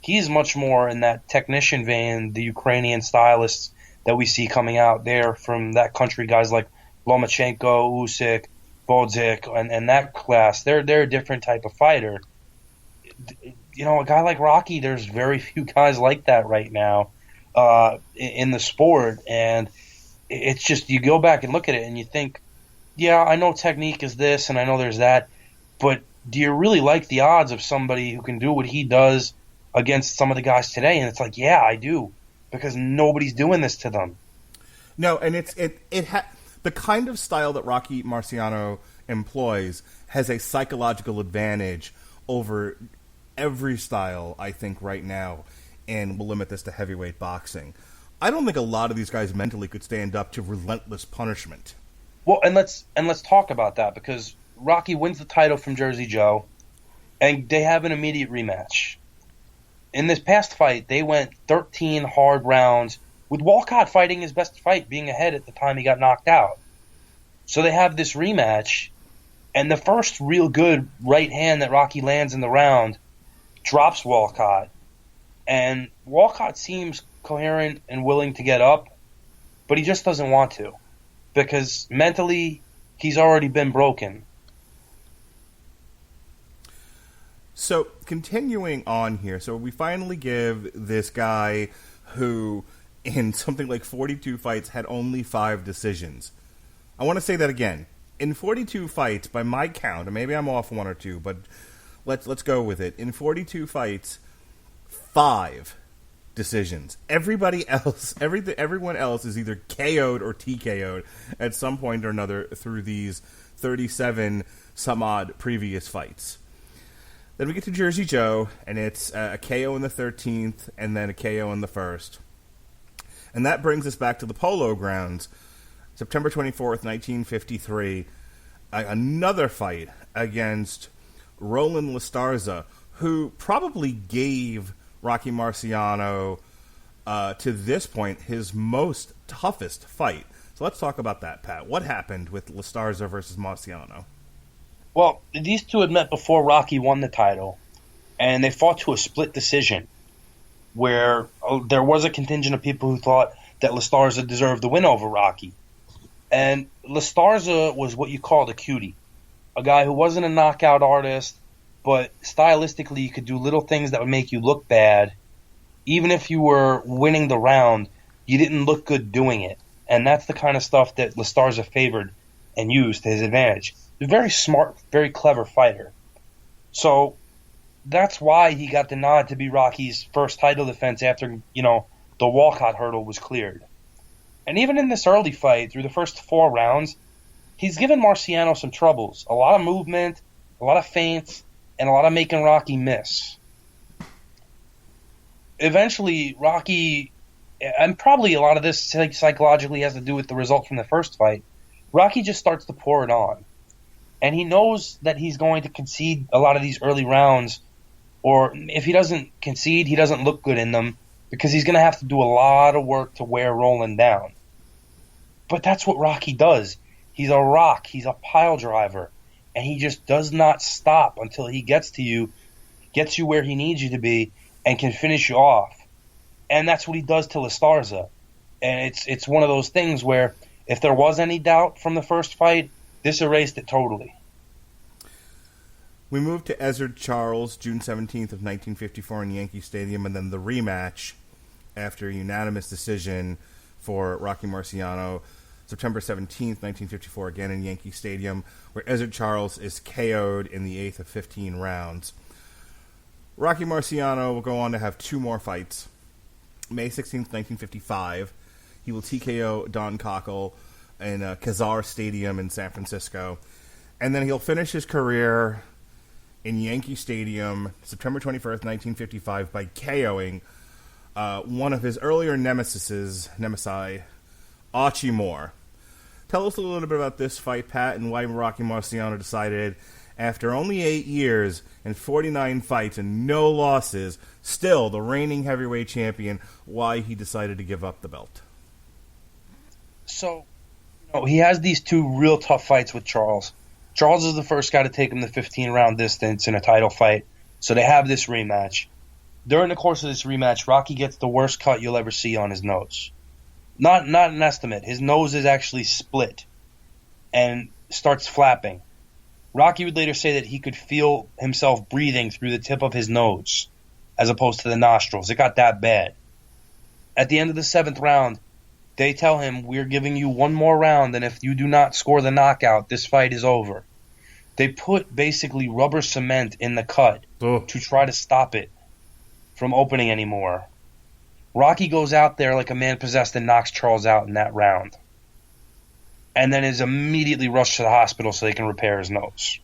he's much more in that technician vein, the Ukrainian stylists that we see coming out there from that country, guys like Lomachenko, Usyk, Bodzik, and that class. They're a different type of fighter. You know, a guy like Rocky, there's very few guys like that right now in the sport, and it's just, you go back and look at it and you think, yeah, I know technique is this and I know there's that, but do you really like the odds of somebody who can do what he does against some of the guys today? And it's like, yeah, I do, because nobody's doing this to them. No, and the kind of style that Rocky Marciano employs has a psychological advantage over every style, I think, right now, and we'll limit this to heavyweight boxing. I don't think a lot of these guys mentally could stand up to relentless punishment. Well, and let's talk about that, because Rocky wins the title from Jersey Joe, and they have an immediate rematch. In this past fight, they went 13 hard rounds, with Walcott fighting his best fight, being ahead at the time he got knocked out. So they have this rematch, and the first real good right hand that Rocky lands in the round drops Walcott. And Walcott seems coherent and willing to get up, but he just doesn't want to, because mentally he's already been broken. So, continuing on here, so we finally give this guy who, in something like 42 fights, had only 5 decisions. I want to say that again. In 42 fights, by my count, and maybe I'm off 1 or 2, but let's go with it. In 42 fights, 5 decisions. Everybody else, everyone else is either KO'd or TKO'd at some point or another through these 37 some odd previous fights. Then we get to Jersey Joe, and it's a KO in the 13th, and then a KO in the 1st. And that brings us back to the Polo Grounds, September 24th, 1953. Another fight against Roland Lastarza, who probably gave Rocky Marciano, to this point, his most toughest fight. So let's talk about that, Pat. What happened with Lastarza versus Marciano? Well, these two had met before Rocky won the title, and they fought to a split decision, where there was a contingent of people who thought that Lastarza deserved the win over Rocky. And Lastarza was what you called a cutie, a guy who wasn't a knockout artist, but stylistically you could do little things that would make you look bad. Even if you were winning the round, you didn't look good doing it. And that's the kind of stuff that Lastarza favored and used to his advantage. He's a very smart, very clever fighter. So that's why he got the nod to be Rocky's first title defense after, the Walcott hurdle was cleared. And even in this early fight, through the first 4 rounds, he's given Marciano some troubles. A lot of movement, a lot of feints, and a lot of making Rocky miss. Eventually, Rocky, and probably a lot of this psychologically has to do with the result from the first fight, Rocky just starts to pour it on. And he knows that he's going to concede a lot of these early rounds, or if he doesn't concede, he doesn't look good in them, because he's going to have to do a lot of work to wear Roland down. But that's what Rocky does. He's a rock. He's a pile driver. And he just does not stop until he gets to you, gets you where he needs you to be, and can finish you off. And that's what he does to Lastarza. And it's one of those things where if there was any doubt from the first fight, this erased it totally. We moved to Ezzard Charles, June 17th of 1954 in Yankee Stadium, and then the rematch after a unanimous decision for Rocky Marciano, September 17th, 1954, again in Yankee Stadium, where Ezzard Charles is KO'd in the 8th of 15 rounds. Rocky Marciano will go on to have 2 more fights. May 16th, 1955, he will TKO Don Cockle in Kazar Stadium in San Francisco. And then he'll finish his career in Yankee Stadium, September 21st, 1955, by KOing one of his earlier nemesi, Archie Moore. Tell us a little bit about this fight, Pat, and why Rocky Marciano decided, after only 8 years and 49 fights and no losses, still the reigning heavyweight champion, why he decided to give up the belt. So, he has these two real tough fights with Charles. Charles is the first guy to take him the 15-round distance in a title fight, so they have this rematch. During the course of this rematch, Rocky gets the worst cut you'll ever see on his nose. Not an estimate. His nose is actually split and starts flapping. Rocky would later say that he could feel himself breathing through the tip of his nose as opposed to the nostrils. It got that bad. At the end of the 7th round, they tell him, we're giving you one more round, and if you do not score the knockout, this fight is over. They put basically rubber cement in the cut to try to stop it from opening anymore. Rocky goes out there like a man possessed and knocks Charles out in that round. And then is immediately rushed to the hospital so they can repair his nose.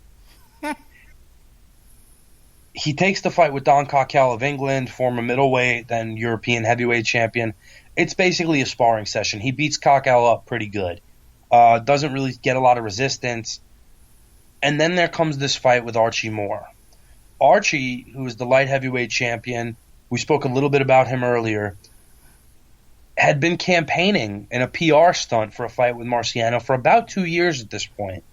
He takes the fight with Don Cockell of England, former middleweight, then European heavyweight champion. It's basically a sparring session. He beats Cockell up pretty good. Doesn't really get a lot of resistance. And then there comes this fight with Archie Moore. Archie, who is the light heavyweight champion, we spoke a little bit about him earlier, had been campaigning in a PR stunt for a fight with Marciano for about 2 years at this point.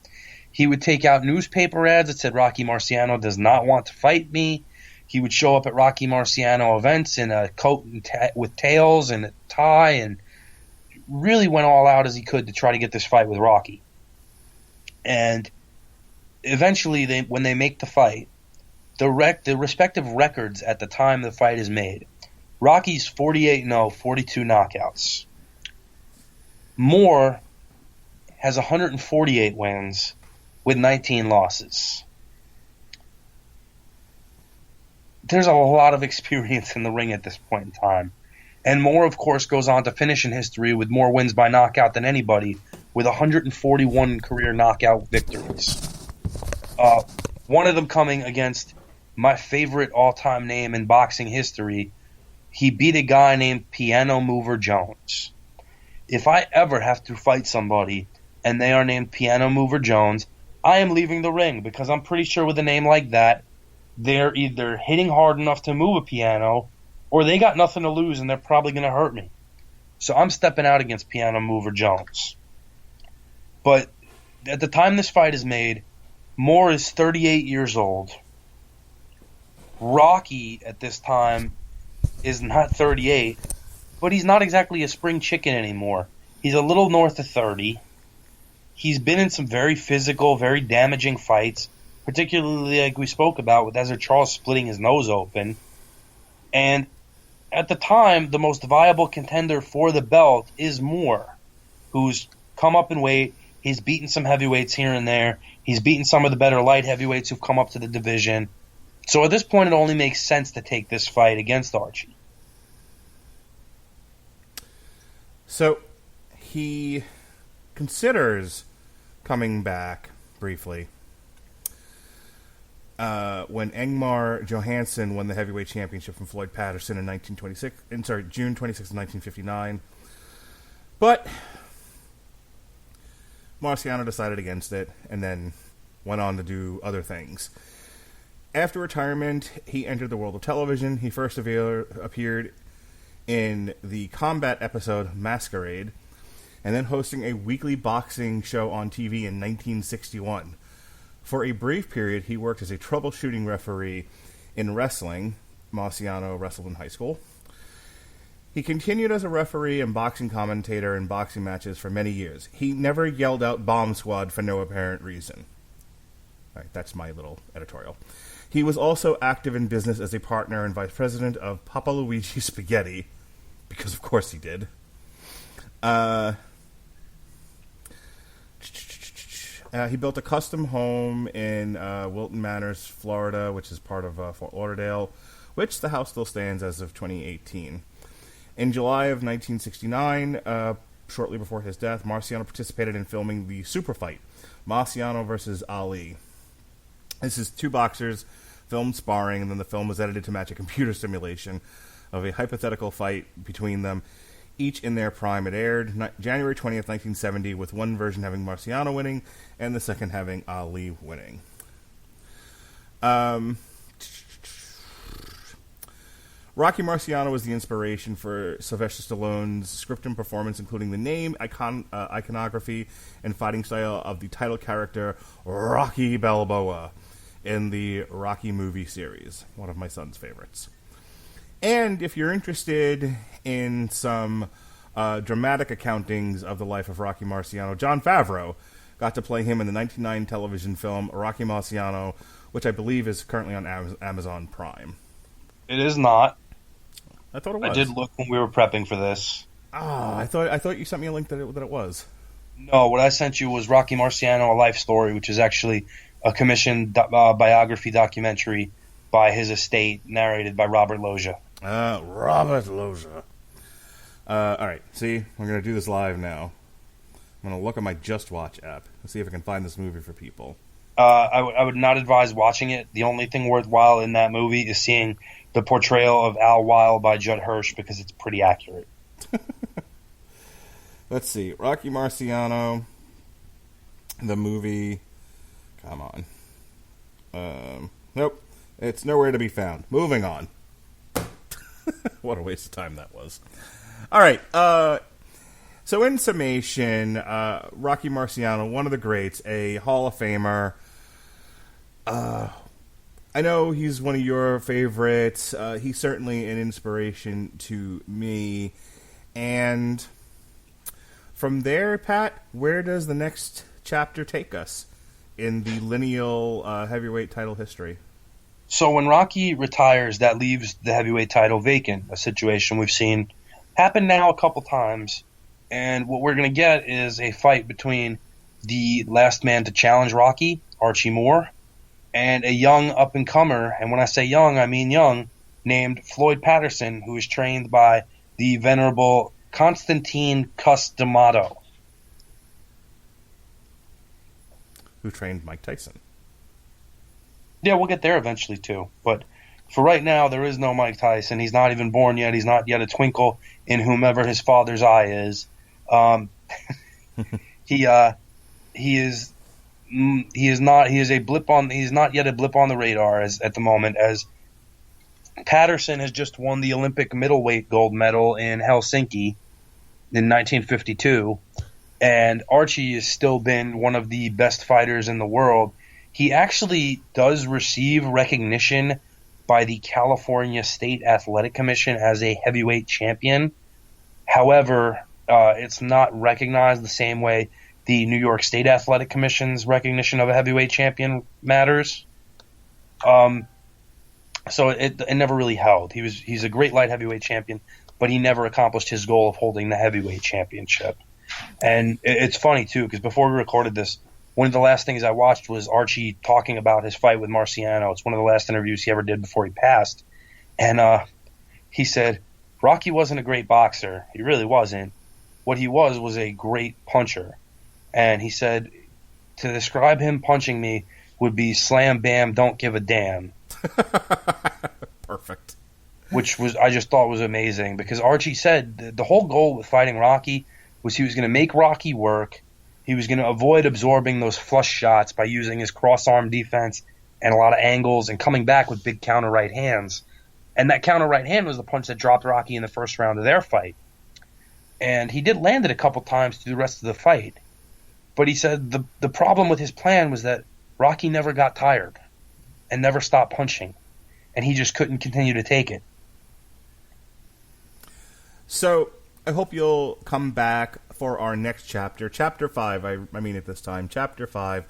He would take out newspaper ads that said Rocky Marciano does not want to fight me. He would show up at Rocky Marciano events in a coat and with tails and a tie, and really went all out as he could to try to get this fight with Rocky. And eventually, when they make the fight, the respective records at the time the fight is made. Rocky's 48-0, 42 knockouts. Moore has 148 wins with 19 losses. There's a lot of experience in the ring at this point in time. And Moore, of course, goes on to finish in history with more wins by knockout than anybody, with 141 career knockout victories. One of them coming against my favorite all-time name in boxing history. He beat a guy named Piano Mover Jones. If I ever have to fight somebody and they are named Piano Mover Jones, I am leaving the ring, because I'm pretty sure with a name like that, they're either hitting hard enough to move a piano or they got nothing to lose and they're probably going to hurt me. So I'm stepping out against Piano Mover Jones. But at the time this fight is made, Moore is 38 years old. Rocky at this time is not 38, but he's not exactly a spring chicken anymore. He's a little north of 30. He's been in some very physical, very damaging fights, particularly like we spoke about with Ezzard Charles splitting his nose open. And at the time, the most viable contender for the belt is Moore, who's come up in weight. He's beaten some heavyweights here and there. He's beaten some of the better light heavyweights who've come up to the division. So at this point, it only makes sense to take this fight against Archie. So he considers coming back briefly when Ingmar Johansson won the heavyweight championship from Floyd Patterson in June 26, 1959. But Marciano decided against it and then went on to do other things. After retirement, he entered the world of television. He first appeared in the combat episode Masquerade, and then hosting a weekly boxing show on TV in 1961. For a brief period, he worked as a troubleshooting referee in wrestling. Marciano wrestled in high school. He continued as a referee and boxing commentator in boxing matches for many years. He never yelled out "Bomb Squad" for no apparent reason. All right, that's my little editorial. He was also active in business as a partner and vice president of Papa Luigi Spaghetti, because of course he did. He built a custom home in Wilton Manors, Florida, which is part of Fort Lauderdale, which the house still stands as of 2018. In July of 1969, shortly before his death, Marciano participated in filming the super fight, Marciano versus Ali. This is two boxers filmed sparring, and then the film was edited to match a computer simulation of a hypothetical fight between them, each in their prime. It aired January 20th, 1970, with one version having Marciano winning and the second having Ali winning. Rocky Marciano was the inspiration for Sylvester Stallone's script and performance, including the name, iconography, and fighting style of the title character Rocky Balboa in the Rocky movie series, one of my son's favorites. And if you're interested in some dramatic accountings of the life of Rocky Marciano, Jon Favreau got to play him in the 1999 television film Rocky Marciano, which I believe is currently on Amazon Prime. It is not. I thought it was. I did look when we were prepping for this. Oh, I thought you sent me a link that it was. No, what I sent you was Rocky Marciano, A Life Story, which is actually a commissioned biography documentary by his estate, narrated by Robert Loggia. Robert Loggia. All right, see, we're going to do this live now. I'm going to look at my Just Watch app and see if I can find this movie for people. I would not advise watching it. The only thing worthwhile in that movie is seeing the portrayal of Al Weil by Judd Hirsch, because it's pretty accurate. Let's see. Rocky Marciano, the movie. Come on. Nope. It's nowhere to be found. Moving on. What a waste of time that was. All right. So in summation, Rocky Marciano, one of the greats, a Hall of Famer. I know he's one of your favorites. He's certainly an inspiration to me. And from there, Pat, where does the next chapter take us in the lineal heavyweight title history? So when Rocky retires, that leaves the heavyweight title vacant, a situation we've seen happen now a couple times. And what we're going to get is a fight between the last man to challenge Rocky, Archie Moore, and a young up-and-comer, and when I say young, I mean young, named Floyd Patterson, who is trained by the venerable Constantine Cus-D'Amato. Who trained Mike Tyson. Yeah, we'll get there eventually, too. But for right now, there is no Mike Tyson. He's not even born yet. He's not yet a twinkle in whomever his father's eye is. He is not yet a blip on the radar at the moment, as Patterson has just won the Olympic middleweight gold medal in Helsinki in 1952, and Archie has still been one of the best fighters in the world. He actually does receive recognition by the California State Athletic Commission as a heavyweight champion. However, it's not recognized the same way the New York State Athletic Commission's recognition of a heavyweight champion matters. So it never really held. He's a great light heavyweight champion, but he never accomplished his goal of holding the heavyweight championship. And it's funny, too, because before we recorded this, one of the last things I watched was Archie talking about his fight with Marciano. It's one of the last interviews he ever did before he passed. And he said, Rocky wasn't a great boxer. He really wasn't. What he was a great puncher. And he said, to describe him punching me would be slam, bam, don't give a damn. Perfect. Which I just thought was amazing, because Archie said the whole goal with fighting Rocky was he was going to make Rocky work. He was going to avoid absorbing those flush shots by using his cross-arm defense and a lot of angles and coming back with big counter right hands. And that counter right hand was the punch that dropped Rocky in the first round of their fight. And he did land it a couple times through the rest of the fight. But he said the problem with his plan was that Rocky never got tired and never stopped punching. And he just couldn't continue to take it. So I hope you'll come back for our next chapter. Chapter 5, I mean it this time. Chapter 5.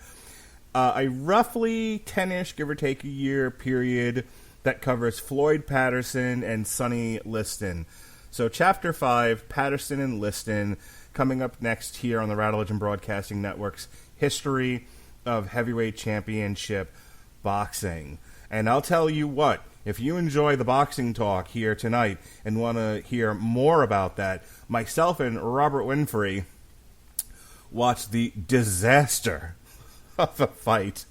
A roughly 10-ish, give or take a year period that covers Floyd Patterson and Sonny Liston. So Chapter 5, Patterson and Liston, coming up next here on the Radulich and Broadcasting Network's History of Heavyweight Championship Boxing. And I'll tell you what, if you enjoy the boxing talk here tonight and want to hear more about that, myself and Robert Winfrey watched the disaster of a fight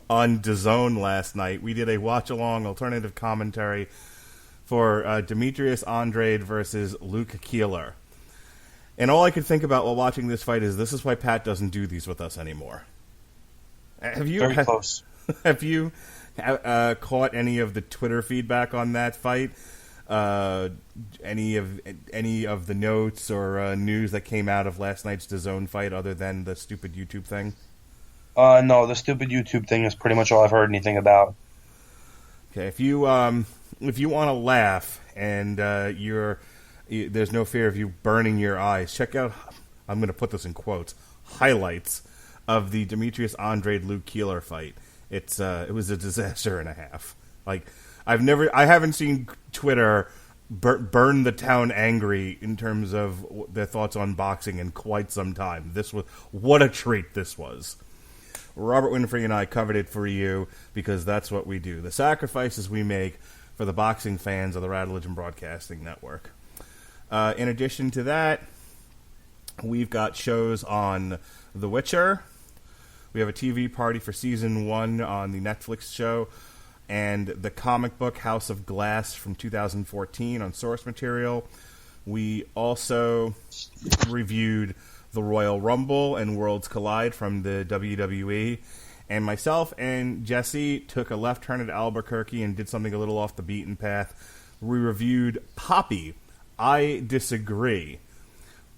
on DAZN last night. We did a watch-along alternative commentary for Demetrius Andrade versus Luke Keeler. And all I could think about while watching this fight is, this is why Pat doesn't do these with us anymore. Very close. Have you caught any of the Twitter feedback on that fight? Any of the notes or news that came out of last night's DAZN fight, other than the stupid YouTube thing? No, the stupid YouTube thing is pretty much all I've heard anything about. Okay, if you want to laugh and there's no fear of you burning your eyes, check out, I'm going to put this in quotes, highlights of the Demetrius Andrade Luke Keeler fight. It was a disaster and a half. Like, I haven't seen Twitter burn the town angry in terms of their thoughts on boxing in quite some time. What a treat this was. Robert Winfrey and I covered it for you because that's what we do. The sacrifices we make for the boxing fans of the Radulich and Broadcasting Network. In addition to that, we've got shows on The Witcher. We have a TV party for Season 1 on the Netflix show, and the comic book House of Glass from 2014 on Source Material. We also reviewed the Royal Rumble and Worlds Collide from the WWE. And myself and Jesse took a left turn at Albuquerque and did something a little off the beaten path. We reviewed Poppy. I disagree.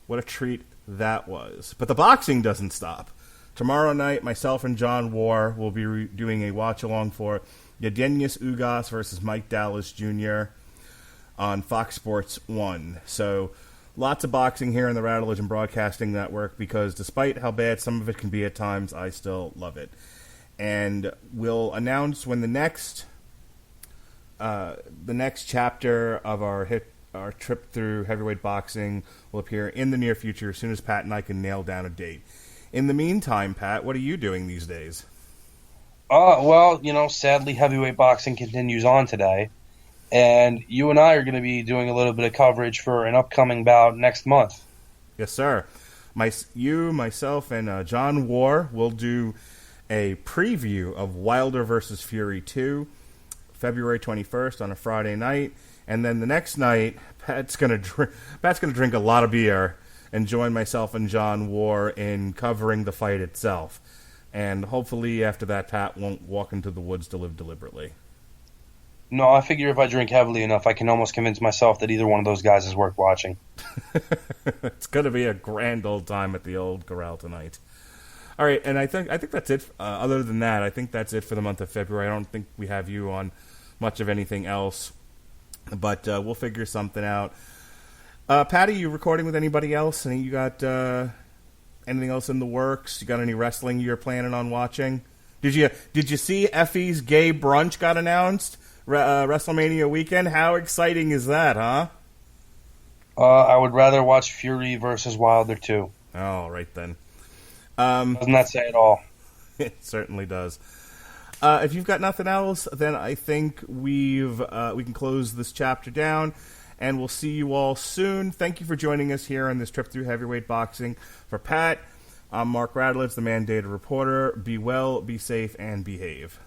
What a treat that was. But the boxing doesn't stop. Tomorrow night, myself and John War will be doing a watch-along for Yadenius Ugas versus Mike Dallas Jr. on Fox Sports 1. So, lots of boxing here in the Radulich and Broadcasting Network, because despite how bad some of it can be at times, I still love it. And we'll announce when the next chapter of our trip through heavyweight boxing will appear in the near future, as soon as Pat and I can nail down a date. In the meantime, Pat, what are you doing these days? Well, sadly, heavyweight boxing continues on today. And you and I are going to be doing a little bit of coverage for an upcoming bout next month. Yes, sir. Myself, and John War will do a preview of Wilder versus Fury 2, February 21st on a Friday night. And then the next night, Pat's going to drink a lot of beer and join myself and John War in covering the fight itself. And hopefully after that, Pat won't walk into the woods to live deliberately. No, I figure if I drink heavily enough, I can almost convince myself that either one of those guys is worth watching. It's going to be a grand old time at the old corral tonight. All right, and I think that's it. Other than that, I think that's it for the month of February. I don't think we have you on much of anything else, but we'll figure something out. Patty, you recording with anybody else? And you got anything else in the works? You got any wrestling you're planning on watching? Did you see Effie's gay brunch got announced? WrestleMania weekend? How exciting is that, huh? I would rather watch Fury versus Wilder 2. Oh, right then. Doesn't that say it all? It certainly does. If you've got nothing else, then I think we can close this chapter down, and we'll see you all soon. Thank you for joining us here on this trip through heavyweight boxing. For Pat, I'm Mark Radulich, the mandated reporter. Be well, be safe, and behave.